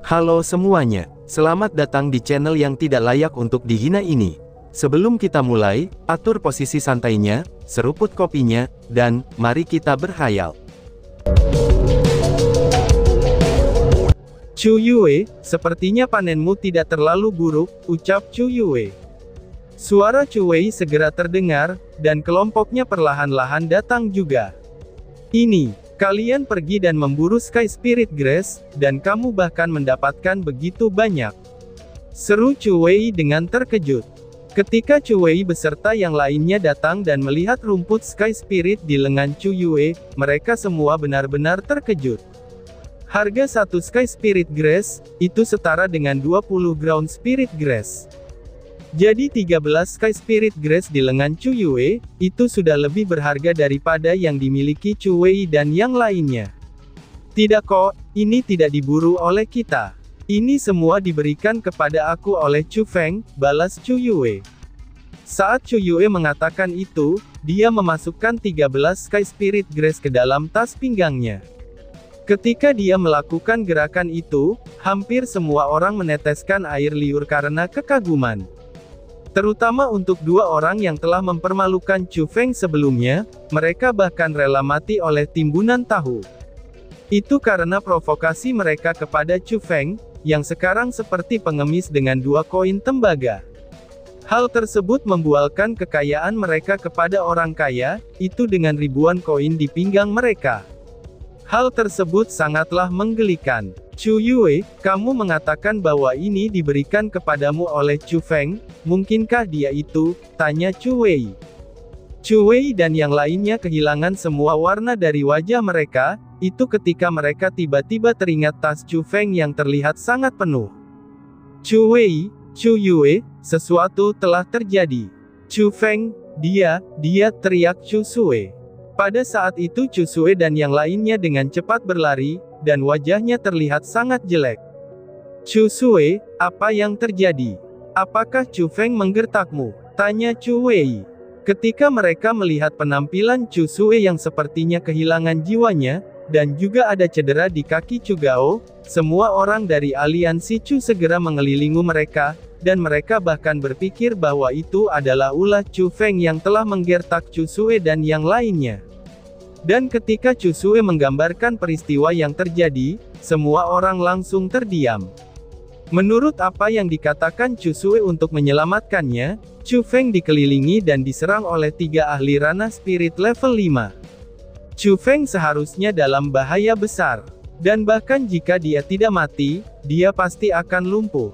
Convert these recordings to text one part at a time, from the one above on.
Halo semuanya, selamat datang di channel yang tidak layak untuk dihina ini. Sebelum kita mulai, atur posisi santainya, seruput kopinya, dan mari kita berkhayal. Chu Yue, sepertinya panenmu tidak terlalu buruk, ucap Chu Yue. Suara Chu Wei segera terdengar, dan kelompoknya perlahan-lahan datang juga. Ini, kalian pergi dan memburu Sky Spirit Grass, dan kamu bahkan mendapatkan begitu banyak. Seru Chu Wei dengan terkejut. Ketika Chu Wei beserta yang lainnya datang dan melihat rumput Sky Spirit di lengan Chu Yue, mereka semua benar-benar terkejut. Harga satu Sky Spirit Grass, itu setara dengan 20 Ground Spirit Grass. Jadi 13 Sky Spirit Grass di lengan Chu Yue, itu sudah lebih berharga daripada yang dimiliki Chu Wei dan yang lainnya. Tidak kok, ini tidak diburu oleh kita. Ini semua diberikan kepada aku oleh Chu Feng, balas Chu Yue. Saat Chu Yue mengatakan itu, dia memasukkan 13 Sky Spirit Grass ke dalam tas pinggangnya. Ketika dia melakukan gerakan itu, hampir semua orang meneteskan air liur karena kekaguman. Terutama untuk dua orang yang telah mempermalukan Chu Feng sebelumnya, mereka bahkan rela mati oleh timbunan tahu. Itu karena provokasi mereka kepada Chu Feng, yang sekarang seperti pengemis dengan 2 koin tembaga. Hal tersebut membualkan kekayaan mereka kepada orang kaya, itu dengan ribuan koin di pinggang mereka. Hal tersebut sangatlah menggelikan. Chu Yue, kamu mengatakan bahwa ini diberikan kepadamu oleh Chu Feng, mungkinkah dia itu? Tanya Chu Wei. Chu Wei dan yang lainnya kehilangan semua warna dari wajah mereka, itu ketika mereka tiba-tiba teringat tas Chu Feng yang terlihat sangat penuh. Chu Wei, Chu Yue, sesuatu telah terjadi. Chu Feng, dia teriak Chu Sue. Pada saat itu Chu Sue dan yang lainnya dengan cepat berlari, dan wajahnya terlihat sangat jelek. Chu Sue, apa yang terjadi? Apakah Chu Feng menggertakmu? Tanya Chu Wei. Ketika mereka melihat penampilan Chu Sue yang sepertinya kehilangan jiwanya, dan juga ada cedera di kaki Chu Gao, semua orang dari aliansi Chu segera mengelilingi mereka, dan mereka bahkan berpikir bahwa itu adalah ulah Chu Feng yang telah menggertak Chu Sue dan yang lainnya. Dan ketika Chu Sue menggambarkan peristiwa yang terjadi, semua orang langsung terdiam. Menurut apa yang dikatakan Chu Sue untuk menyelamatkannya, Chu Feng dikelilingi dan diserang oleh 3 ahli ranah spirit level 5. Chu Feng seharusnya dalam bahaya besar. Dan bahkan jika dia tidak mati, dia pasti akan lumpuh.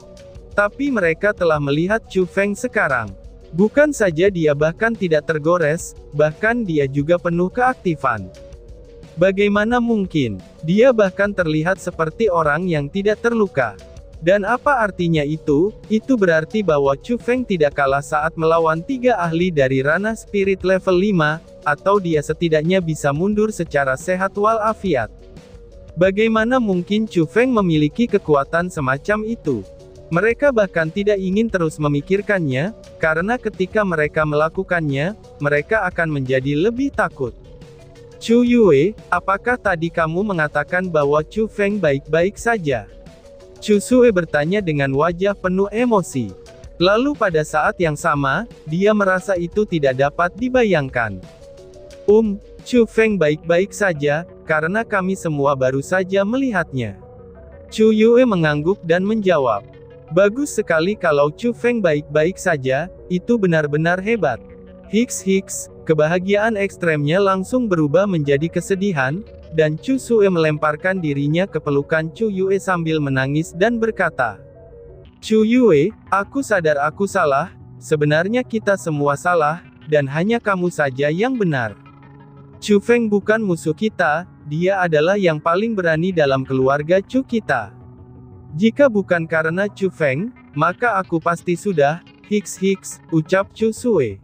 Tapi mereka telah melihat Chu Feng sekarang. Bukan saja dia bahkan tidak tergores, bahkan dia juga penuh keaktifan. Bagaimana mungkin? Dia bahkan terlihat seperti orang yang tidak terluka. Dan apa artinya itu? Itu berarti bahwa Chu Feng tidak kalah saat melawan 3 ahli dari ranah spirit level 5, atau dia setidaknya bisa mundur secara sehat walafiat. Bagaimana mungkin Chu Feng memiliki kekuatan semacam itu? Mereka bahkan tidak ingin terus memikirkannya, karena ketika mereka melakukannya, mereka akan menjadi lebih takut. Chu Yue, apakah tadi kamu mengatakan bahwa Chu Feng baik-baik saja? Chu Sue bertanya dengan wajah penuh emosi. Lalu pada saat yang sama, dia merasa itu tidak dapat dibayangkan. Chu Feng baik-baik saja, karena kami semua baru saja melihatnya. Chu Yue mengangguk dan menjawab. Bagus sekali kalau Chu Feng baik-baik saja, itu benar-benar hebat. Hiks, kebahagiaan ekstremnya langsung berubah menjadi kesedihan, dan Chu Sue melemparkan dirinya ke pelukan Chu Yue sambil menangis dan berkata, Chu Yue, aku sadar aku salah, sebenarnya kita semua salah, dan hanya kamu saja yang benar. Chu Feng bukan musuh kita, dia adalah yang paling berani dalam keluarga Chu kita. Jika bukan karena Chu Feng, maka aku pasti sudah, hiks, ucap Chu Sue.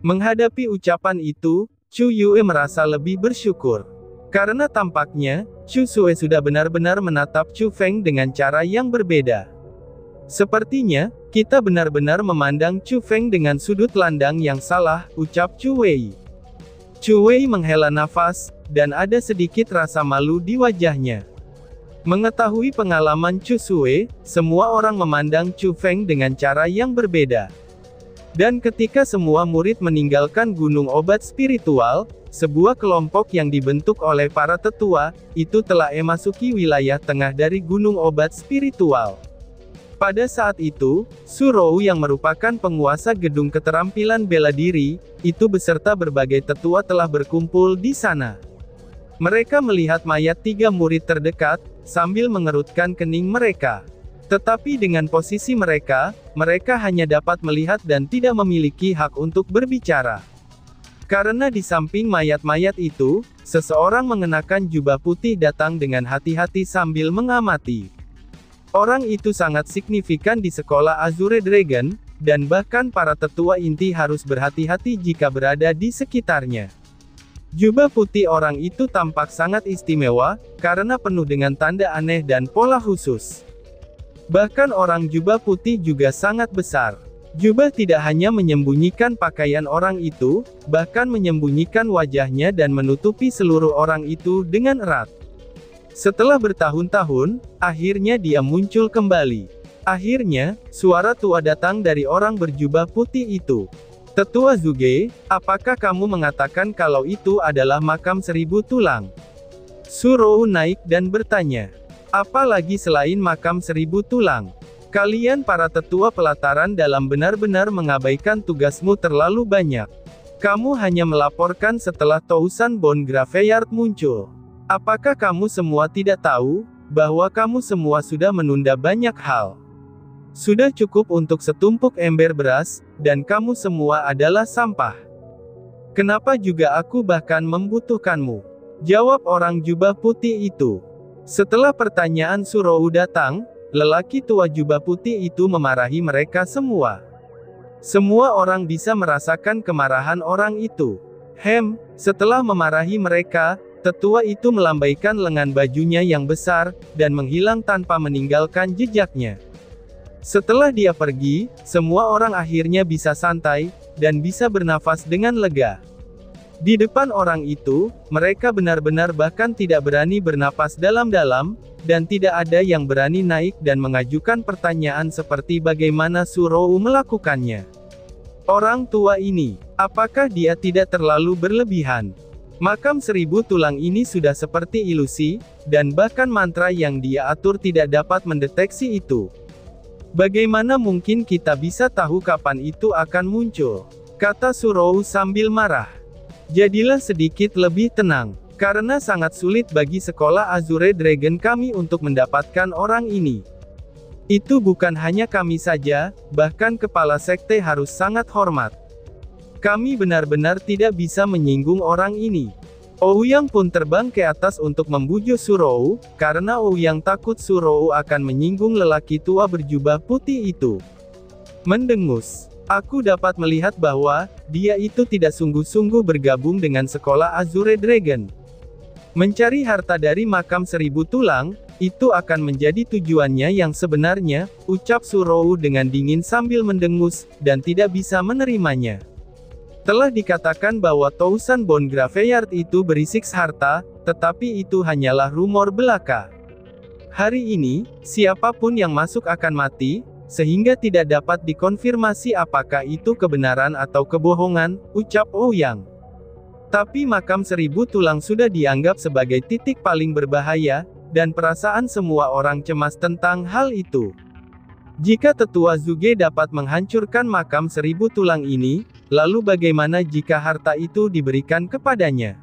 Menghadapi ucapan itu, Chu Yue merasa lebih bersyukur. Karena tampaknya, Chu Sue sudah benar-benar menatap Chu Feng dengan cara yang berbeda. Sepertinya, kita benar-benar memandang Chu Feng dengan sudut pandang yang salah, ucap Chu Wei. Chu Wei menghela nafas, dan ada sedikit rasa malu di wajahnya. Mengetahui pengalaman Chu Sue, semua orang memandang Chu Feng dengan cara yang berbeda. Dan ketika semua murid meninggalkan gunung obat spiritual, sebuah kelompok yang dibentuk oleh para tetua, itu telah memasuki wilayah tengah dari gunung obat spiritual. Pada saat itu, Su Rou yang merupakan penguasa gedung keterampilan bela diri, itu beserta berbagai tetua telah berkumpul di sana. Mereka melihat mayat 3 murid terdekat, sambil mengerutkan kening mereka. Tetapi dengan posisi mereka hanya dapat melihat dan tidak memiliki hak untuk berbicara. Karena di samping mayat-mayat itu, seseorang mengenakan jubah putih datang dengan hati-hati sambil mengamati. Orang itu sangat signifikan di sekolah Azure Dragon, dan bahkan para tetua inti harus berhati-hati jika berada di sekitarnya. Jubah putih orang itu tampak sangat istimewa, karena penuh dengan tanda aneh dan pola khusus. Bahkan orang jubah putih juga sangat besar. Jubah tidak hanya menyembunyikan pakaian orang itu, bahkan menyembunyikan wajahnya dan menutupi seluruh orang itu dengan erat. Setelah bertahun-tahun, akhirnya dia muncul kembali. Akhirnya, suara tua datang dari orang berjubah putih itu. Tetua Zuge, apakah kamu mengatakan kalau itu adalah makam 1000 tulang? Su Rou naik dan bertanya. Apa lagi selain makam 1000 tulang? Kalian para tetua pelataran dalam benar-benar mengabaikan tugasmu terlalu banyak. Kamu hanya melaporkan setelah Tousan Bone Graveyard muncul. Apakah kamu semua tidak tahu, bahwa kamu semua sudah menunda banyak hal? Sudah cukup untuk setumpuk ember beras, dan kamu semua adalah sampah. Kenapa juga aku bahkan membutuhkanmu? Jawab orang jubah putih itu. Setelah pertanyaan Su Rou datang, lelaki tua jubah putih itu memarahi mereka semua. Semua orang bisa merasakan kemarahan orang itu. Setelah memarahi mereka, tetua itu melambaikan lengan bajunya yang besar, dan menghilang tanpa meninggalkan jejaknya. Setelah dia pergi, semua orang akhirnya bisa santai, dan bisa bernafas dengan lega. Di depan orang itu, mereka benar-benar bahkan tidak berani bernapas dalam-dalam, dan tidak ada yang berani naik dan mengajukan pertanyaan seperti bagaimana Su Rou melakukannya. Orang tua ini, apakah dia tidak terlalu berlebihan? Makam 1000 tulang ini sudah seperti ilusi, dan bahkan mantra yang dia atur tidak dapat mendeteksi itu. Bagaimana mungkin kita bisa tahu kapan itu akan muncul? Kata Su Rou sambil marah. Jadilah sedikit lebih tenang, karena sangat sulit bagi sekolah Azure Dragon kami untuk mendapatkan orang ini. Itu bukan hanya kami saja, bahkan kepala sekte harus sangat hormat. Kami benar-benar tidak bisa menyinggung orang ini. Ouyang pun terbang ke atas untuk membujuk Su Rou, karena Ouyang takut Su Rou akan menyinggung lelaki tua berjubah putih itu. Mendengus. Aku dapat melihat bahwa, dia itu tidak sungguh-sungguh bergabung dengan sekolah Azure Dragon. Mencari harta dari makam 1000 tulang, itu akan menjadi tujuannya yang sebenarnya, ucap Su Rou dengan dingin sambil mendengus, dan tidak bisa menerimanya. Telah dikatakan bahwa Tousan Bone Graveyard itu berisi harta, tetapi itu hanyalah rumor belaka. Hari ini, siapapun yang masuk akan mati, sehingga tidak dapat dikonfirmasi apakah itu kebenaran atau kebohongan, ucap Ouyang. Tapi makam 1000 tulang sudah dianggap sebagai titik paling berbahaya, dan perasaan semua orang cemas tentang hal itu. Jika tetua Zuge dapat menghancurkan makam 1000 tulang ini, lalu bagaimana jika harta itu diberikan kepadanya?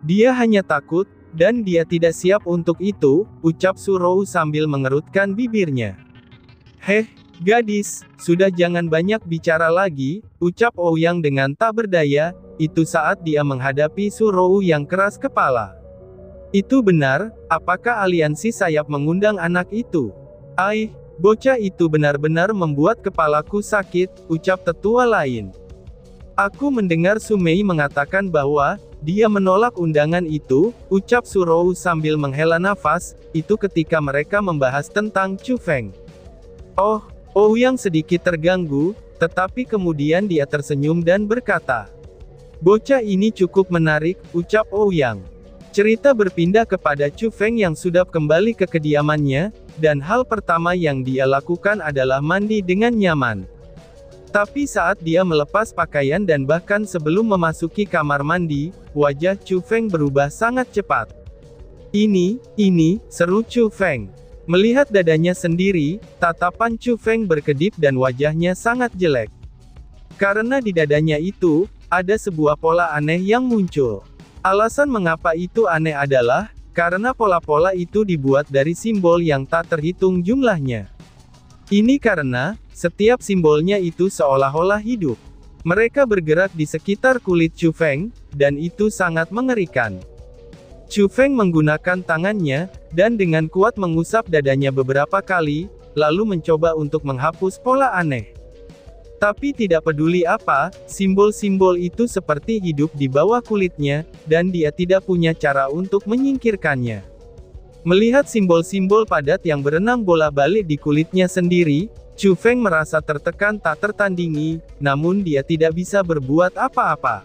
Dia hanya takut, dan dia tidak siap untuk itu, ucap Su Rou sambil mengerutkan bibirnya. Gadis, sudah jangan banyak bicara lagi, ucap Ouyang dengan tak berdaya, itu saat dia menghadapi Su Rou yang keras kepala. Itu benar, apakah aliansi sayap mengundang anak itu? Bocah itu benar-benar membuat kepalaku sakit, ucap tetua lain. Aku mendengar Su Mei mengatakan bahwa, dia menolak undangan itu, ucap Su Rou sambil menghela nafas, itu ketika mereka membahas tentang Chu Feng. Ouyang sedikit terganggu, tetapi kemudian dia tersenyum dan berkata, bocah ini cukup menarik, ucap Ouyang. Cerita berpindah kepada Chu Feng yang sudah kembali ke kediamannya, dan hal pertama yang dia lakukan adalah mandi dengan nyaman. Tapi saat dia melepas pakaian dan bahkan sebelum memasuki kamar mandi, wajah Chu Feng berubah sangat cepat. Ini, seru Chu Feng. Melihat dadanya sendiri, tatapan Chu Feng berkedip dan wajahnya sangat jelek. Karena di dadanya itu, ada sebuah pola aneh yang muncul. Alasan mengapa itu aneh adalah, karena pola-pola itu dibuat dari simbol yang tak terhitung jumlahnya. Ini karena, setiap simbolnya itu seolah-olah hidup. Mereka bergerak di sekitar kulit Chu Feng, dan itu sangat mengerikan. Chu Feng menggunakan tangannya, dan dengan kuat mengusap dadanya beberapa kali, lalu mencoba untuk menghapus pola aneh. Tapi tidak peduli apa, simbol-simbol itu seperti hidup di bawah kulitnya, dan dia tidak punya cara untuk menyingkirkannya. Melihat simbol-simbol padat yang berenang bola-balik di kulitnya sendiri, Chu Feng merasa tertekan tak tertandingi, namun dia tidak bisa berbuat apa-apa.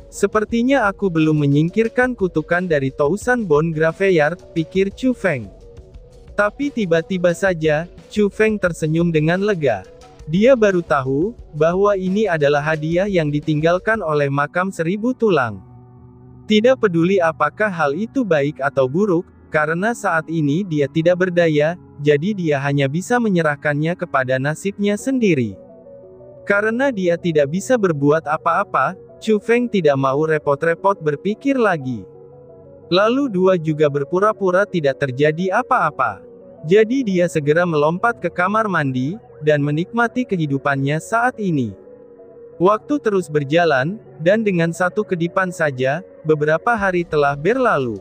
Sepertinya aku belum menyingkirkan kutukan dari Tousan Bone Graveyard, pikir Chu Feng. Tapi tiba-tiba saja, Chu Feng tersenyum dengan lega. Dia baru tahu, bahwa ini adalah hadiah yang ditinggalkan oleh makam 1000 tulang. Tidak peduli apakah hal itu baik atau buruk, karena saat ini dia tidak berdaya, jadi dia hanya bisa menyerahkannya kepada nasibnya sendiri. Karena dia tidak bisa berbuat apa-apa, Chu Feng tidak mau repot-repot berpikir lagi. Lalu dua juga berpura-pura tidak terjadi apa-apa. Jadi dia segera melompat ke kamar mandi, dan menikmati kehidupannya saat ini. Waktu terus berjalan, dan dengan satu kedipan saja, beberapa hari telah berlalu.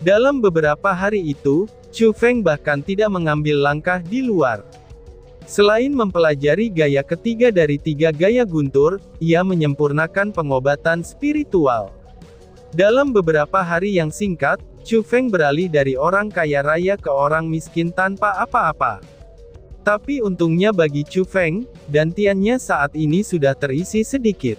Dalam beberapa hari itu, Chu Feng bahkan tidak mengambil langkah di luar. Selain mempelajari gaya ketiga dari 3 gaya guntur, ia menyempurnakan pengobatan spiritual. Dalam beberapa hari yang singkat, Chu Feng beralih dari orang kaya raya ke orang miskin tanpa apa-apa. Tapi untungnya bagi Chu Feng, dantiannya saat ini sudah terisi sedikit.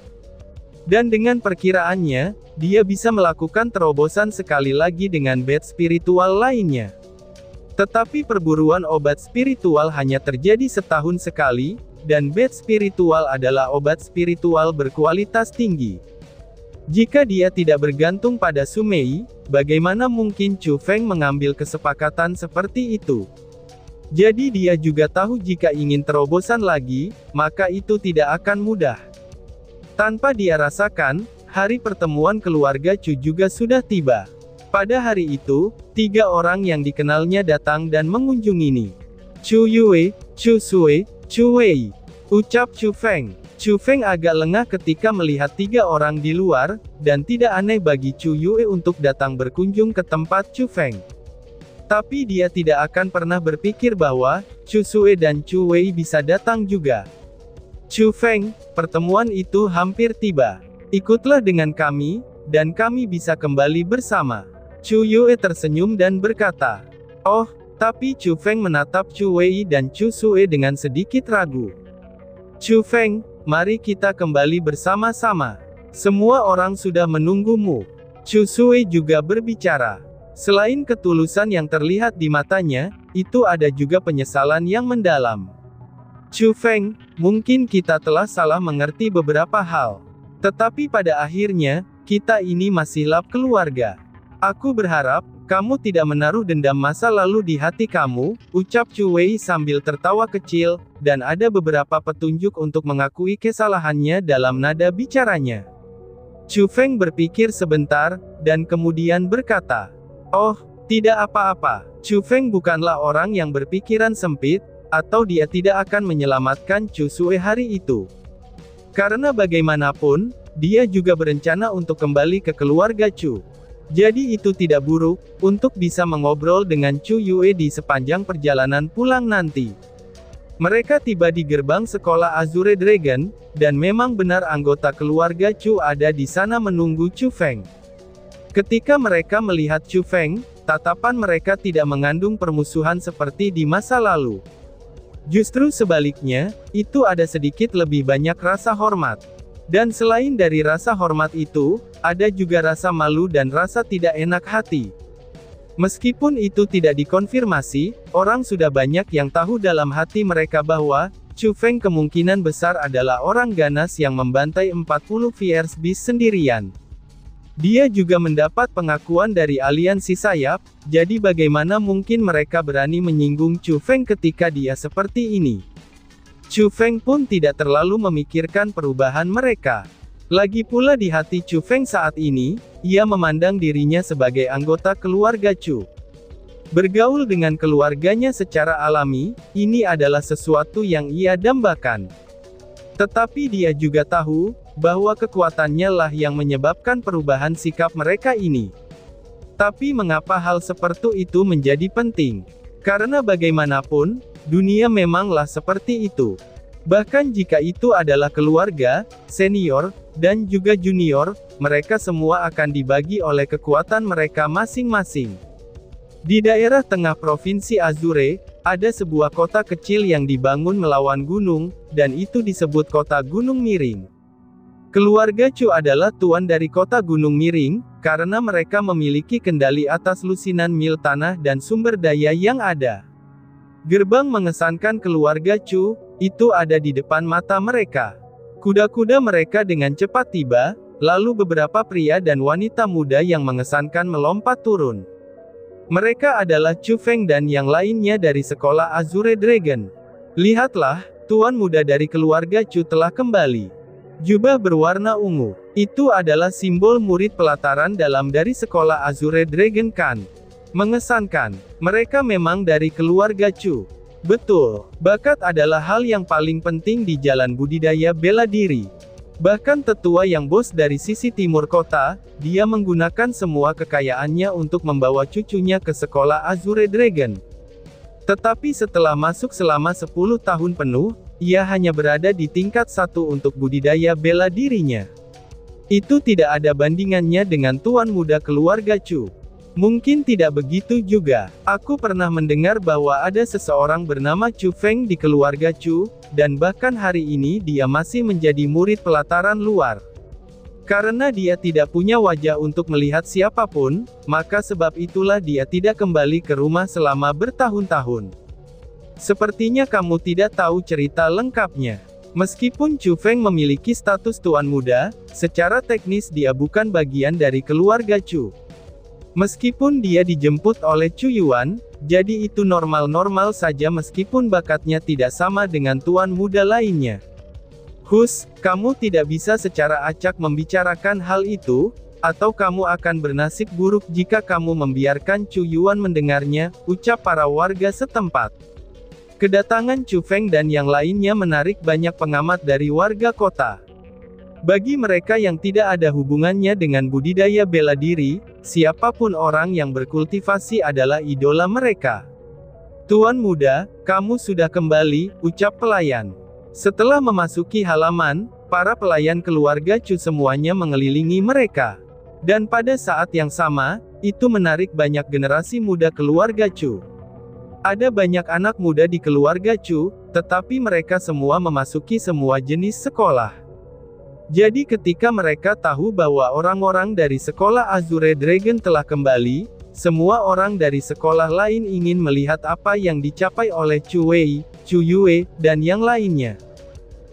Dan dengan perkiraannya, dia bisa melakukan terobosan sekali lagi dengan bed spiritual lainnya. Tetapi perburuan obat spiritual hanya terjadi setahun sekali, dan bed spiritual adalah obat spiritual berkualitas tinggi. Jika dia tidak bergantung pada Sumei, bagaimana mungkin Chu Feng mengambil kesepakatan seperti itu? Jadi dia juga tahu jika ingin terobosan lagi, maka itu tidak akan mudah. Tanpa dia rasakan, hari pertemuan keluarga Chu juga sudah tiba. Pada hari itu, 3 orang yang dikenalnya datang dan mengunjungi Chu Yue, Chu Sui, Chu Wei. Ucap Chu Feng. Chu Feng agak lengah ketika melihat 3 orang di luar, dan tidak aneh bagi Chu Yue untuk datang berkunjung ke tempat Chu Feng. Tapi dia tidak akan pernah berpikir bahwa, Chu Sui dan Chu Wei bisa datang juga. Chu Feng, pertemuan itu hampir tiba. Ikutlah dengan kami, dan kami bisa kembali bersama. Chu Yue tersenyum dan berkata. Oh, tapi Chu Feng menatap Chu Wei dan Chu Sui dengan sedikit ragu. Chu Feng, mari kita kembali bersama-sama. Semua orang sudah menunggumu. Chu Sui juga berbicara. Selain ketulusan yang terlihat di matanya, itu ada juga penyesalan yang mendalam. Chu Feng, mungkin kita telah salah mengerti beberapa hal. Tetapi pada akhirnya, kita ini masih lab keluarga. Aku berharap, kamu tidak menaruh dendam masa lalu di hati kamu, ucap Chu Wei sambil tertawa kecil, dan ada beberapa petunjuk untuk mengakui kesalahannya dalam nada bicaranya. Chu Feng berpikir sebentar, dan kemudian berkata, oh, tidak apa-apa. Chu Feng bukanlah orang yang berpikiran sempit, atau dia tidak akan menyelamatkan Chu Sui hari itu. Karena bagaimanapun, dia juga berencana untuk kembali ke keluarga Chu. Jadi itu tidak buruk, untuk bisa mengobrol dengan Chu Yue di sepanjang perjalanan pulang nanti. Mereka tiba di gerbang sekolah Azure Dragon, dan memang benar anggota keluarga Chu ada di sana menunggu Chu Feng. Ketika mereka melihat Chu Feng, tatapan mereka tidak mengandung permusuhan seperti di masa lalu. Justru sebaliknya, itu ada sedikit lebih banyak rasa hormat. Dan selain dari rasa hormat itu, ada juga rasa malu dan rasa tidak enak hati. Meskipun itu tidak dikonfirmasi, orang sudah banyak yang tahu dalam hati mereka bahwa Chu Feng kemungkinan besar adalah orang ganas yang membantai 40 Fierce Beast sendirian. Dia juga mendapat pengakuan dari aliansi sayap, jadi bagaimana mungkin mereka berani menyinggung Chu Feng ketika dia seperti ini. Chu Feng pun tidak terlalu memikirkan perubahan mereka. Lagi pula di hati Chu Feng saat ini, ia memandang dirinya sebagai anggota keluarga Chu. Bergaul dengan keluarganya secara alami, ini adalah sesuatu yang ia dambakan. Tetapi dia juga tahu, bahwa kekuatannya lah yang menyebabkan perubahan sikap mereka ini. Tapi mengapa hal seperti itu menjadi penting? Karena bagaimanapun, dunia memanglah seperti itu. Bahkan jika itu adalah keluarga, senior, dan juga junior, mereka semua akan dibagi oleh kekuatan mereka masing-masing. Di daerah tengah Provinsi Azure, ada sebuah kota kecil yang dibangun melawan gunung, dan itu disebut Kota Gunung Miring. Keluarga Chu adalah tuan dari Kota Gunung Miring, karena mereka memiliki kendali atas lusinan mil tanah dan sumber daya yang ada. Gerbang mengesankan keluarga Chu, itu ada di depan mata mereka. Kuda-kuda mereka dengan cepat tiba, lalu beberapa pria dan wanita muda yang mengesankan melompat turun. Mereka adalah Chu Feng dan yang lainnya dari sekolah Azure Dragon. Lihatlah, tuan muda dari keluarga Chu telah kembali. Jubah berwarna ungu, itu adalah simbol murid pelataran dalam dari sekolah Azure Dragon kan. Mengesankan, mereka memang dari keluarga Chu. Betul, bakat adalah hal yang paling penting di jalan budidaya bela diri. Bahkan tetua yang bos dari sisi timur kota, dia menggunakan semua kekayaannya untuk membawa cucunya ke sekolah Azure Dragon. Tetapi setelah masuk selama 10 tahun penuh, ia hanya berada di tingkat 1 untuk budidaya bela dirinya. Itu tidak ada bandingannya dengan tuan muda keluarga Chu. Mungkin tidak begitu juga. Aku pernah mendengar bahwa ada seseorang bernama Chu Feng di keluarga Chu, dan bahkan hari ini dia masih menjadi murid pelataran luar. Karena dia tidak punya wajah untuk melihat siapapun, maka sebab itulah dia tidak kembali ke rumah selama bertahun-tahun. Sepertinya kamu tidak tahu cerita lengkapnya. Meskipun Chu Feng memiliki status tuan muda, secara teknis dia bukan bagian dari keluarga Chu. Meskipun dia dijemput oleh Chu Yuan, jadi itu normal-normal saja meskipun bakatnya tidak sama dengan tuan muda lainnya. Hus, kamu tidak bisa secara acak membicarakan hal itu, atau kamu akan bernasib buruk jika kamu membiarkan Chu Yuan mendengarnya, ucap para warga setempat. Kedatangan Chu Feng dan yang lainnya menarik banyak pengamat dari warga kota. Bagi mereka yang tidak ada hubungannya dengan budidaya bela diri, siapapun orang yang berkultivasi adalah idola mereka. Tuan muda, kamu sudah kembali, ucap pelayan. Setelah memasuki halaman, para pelayan keluarga Chu semuanya mengelilingi mereka. Dan pada saat yang sama, itu menarik banyak generasi muda keluarga Chu. Ada banyak anak muda di keluarga Chu, tetapi mereka semua memasuki semua jenis sekolah. Jadi ketika mereka tahu bahwa orang-orang dari sekolah Azure Dragon telah kembali, semua orang dari sekolah lain ingin melihat apa yang dicapai oleh Chu Wei, Chu Yue, dan yang lainnya.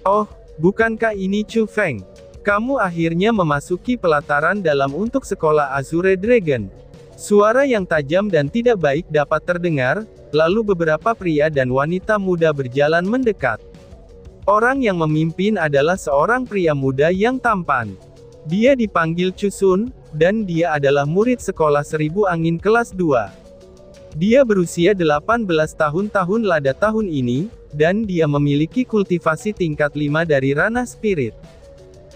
Oh, bukankah ini Chu Feng? Kamu akhirnya memasuki pelataran dalam untuk sekolah Azure Dragon. Suara yang tajam dan tidak baik dapat terdengar, lalu beberapa pria dan wanita muda berjalan mendekat. Orang yang memimpin adalah seorang pria muda yang tampan. Dia dipanggil Chu Sun, dan dia adalah murid sekolah 1000 angin kelas 2. Dia berusia 18 tahun lada tahun ini, dan dia memiliki kultivasi tingkat 5 dari ranah spirit.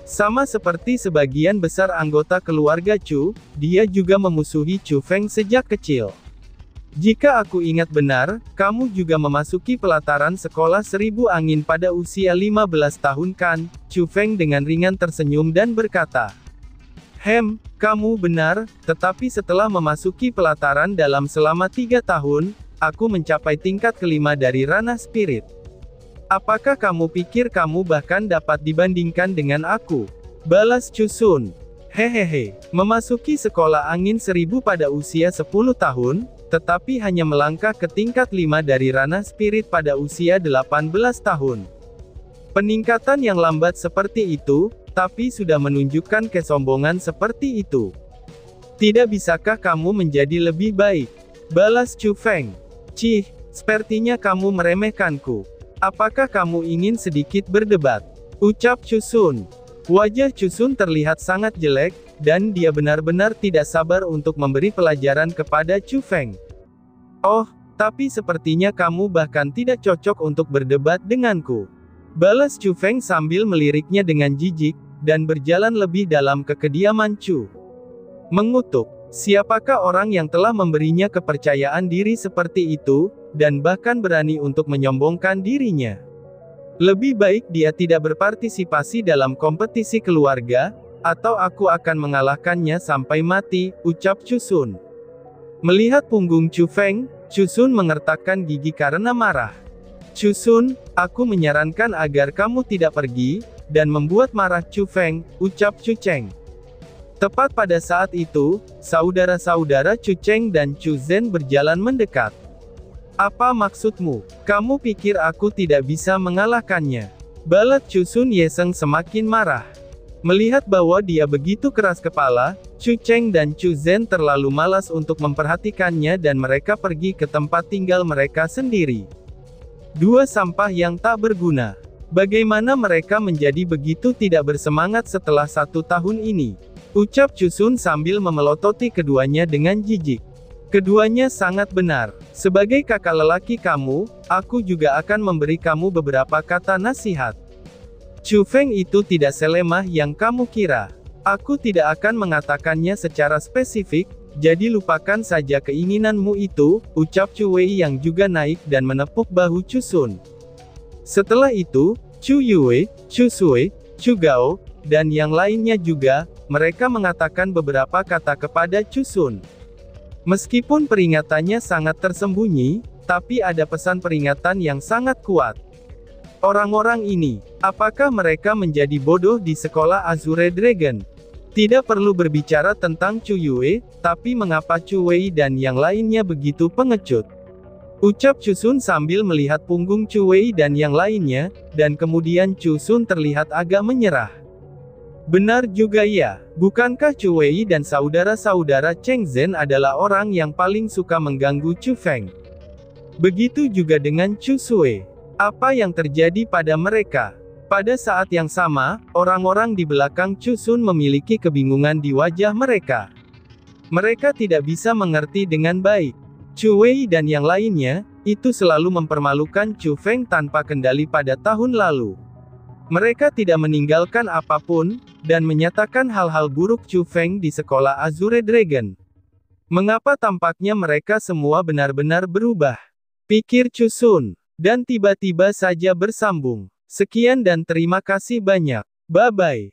Sama seperti sebagian besar anggota keluarga Chu, dia juga memusuhi Chu Feng sejak kecil. Jika aku ingat benar, kamu juga memasuki pelataran sekolah 1000 angin pada usia 15 tahun kan? Chu Feng dengan ringan tersenyum dan berkata. Kamu benar, tetapi setelah memasuki pelataran dalam selama 3 tahun, aku mencapai tingkat kelima dari ranah spirit. Apakah kamu pikir kamu bahkan dapat dibandingkan dengan aku? Balas Chusun. Hehehe, memasuki sekolah angin 1000 pada usia 10 tahun, tetapi hanya melangkah ke tingkat 5 dari ranah spirit pada usia 18 tahun. Peningkatan yang lambat seperti itu, tapi sudah menunjukkan kesombongan seperti itu. Tidak bisakah kamu menjadi lebih baik? Balas Chu Feng. Cih, sepertinya kamu meremehkanku. Apakah kamu ingin sedikit berdebat? Ucap Chusun. Wajah Chusun terlihat sangat jelek, dan dia benar-benar tidak sabar untuk memberi pelajaran kepada Chu Feng. Oh, tapi sepertinya kamu bahkan tidak cocok untuk berdebat denganku. Balas Chu Feng sambil meliriknya dengan jijik, dan berjalan lebih dalam ke kediaman Chu. Mengutuk, siapakah orang yang telah memberinya kepercayaan diri seperti itu, dan bahkan berani untuk menyombongkan dirinya? Lebih baik dia tidak berpartisipasi dalam kompetisi keluarga, atau aku akan mengalahkannya sampai mati, ucap Chusun. Melihat punggung Chu Feng, Chusun mengertakkan gigi karena marah. Chusun, aku menyarankan agar kamu tidak pergi, dan membuat marah Chu Feng, ucap Chu Cheng. Tepat pada saat itu, saudara-saudara Chu Cheng dan Chu Zhen berjalan mendekat. Apa maksudmu? Kamu pikir aku tidak bisa mengalahkannya? Balas Chusun Yeseng semakin marah. Melihat bahwa dia begitu keras kepala, Chu Cheng dan Chu Zhen terlalu malas untuk memperhatikannya dan mereka pergi ke tempat tinggal mereka sendiri. Dua sampah yang tak berguna. Bagaimana mereka menjadi begitu tidak bersemangat setelah 1 tahun ini? Ucap Chusun sambil memelototi keduanya dengan jijik. Keduanya sangat benar. Sebagai kakak lelaki kamu, aku juga akan memberi kamu beberapa kata nasihat. Chu Feng itu tidak selemah yang kamu kira. Aku tidak akan mengatakannya secara spesifik, jadi lupakan saja keinginanmu itu, ucap Chu Wei yang juga naik dan menepuk bahu Chusun. Setelah itu, Chu Yue, Chu Sui, Chu Gao, dan yang lainnya juga, mereka mengatakan beberapa kata kepada Chusun. Meskipun peringatannya sangat tersembunyi, tapi ada pesan peringatan yang sangat kuat. Orang-orang ini, apakah mereka menjadi bodoh di sekolah Azure Dragon? Tidak perlu berbicara tentang Chu Yue, tapi mengapa Chu Wei dan yang lainnya begitu pengecut? Ucap Chusun sambil melihat punggung Chu Wei dan yang lainnya, dan kemudian Chusun terlihat agak menyerah. Benar juga ya, bukankah Chu Wei dan saudara-saudara Cheng Zhen adalah orang yang paling suka mengganggu Chu Feng? Begitu juga dengan Chu Sui. Apa yang terjadi pada mereka? Pada saat yang sama, orang-orang di belakang Chusun memiliki kebingungan di wajah mereka. Mereka tidak bisa mengerti dengan baik. Chu Wei dan yang lainnya, itu selalu mempermalukan Chu Feng tanpa kendali pada tahun lalu. Mereka tidak meninggalkan apapun, dan menyatakan hal-hal buruk Chu Feng di sekolah Azure Dragon. Mengapa tampaknya mereka semua benar-benar berubah? Pikir Chusun. Dan tiba-tiba saja bersambung. Sekian dan terima kasih banyak. Bye-bye.